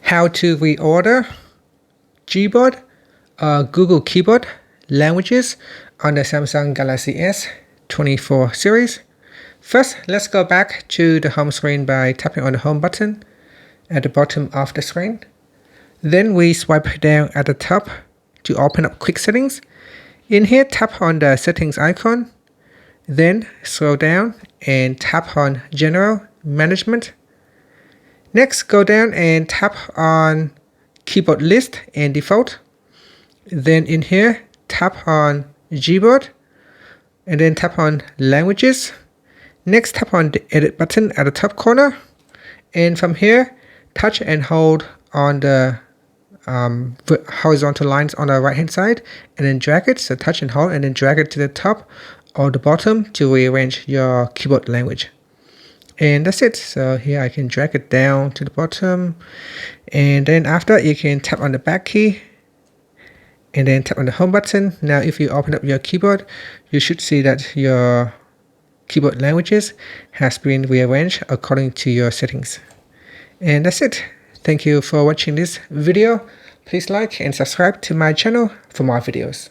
how to reorder Gboard, Google Keyboard languages on the Samsung Galaxy S24 series. First, let's go back to the home screen by tapping on the home button at the bottom of the screen. Then we swipe down at the top to open up quick settings. In here, tap on the settings icon. Then scroll down and tap on General Management. Next, go down and tap on Keyboard List and Default. Then in here, tap on Gboard and then tap on Languages. Next, tap on the Edit button at the top corner. And from here, touch and hold on the horizontal lines on the right hand side and then drag it. So touch and hold and then drag it to the top or the bottom to rearrange your keyboard language. And that's it. So here I can drag it down to the bottom, and then after you can tap on the back key and then tap on the home button. Now if you open up your keyboard, you should see that your keyboard languages has been rearranged according to your settings. And that's it. Thank you for watching this video. Please like and subscribe to my channel for more videos.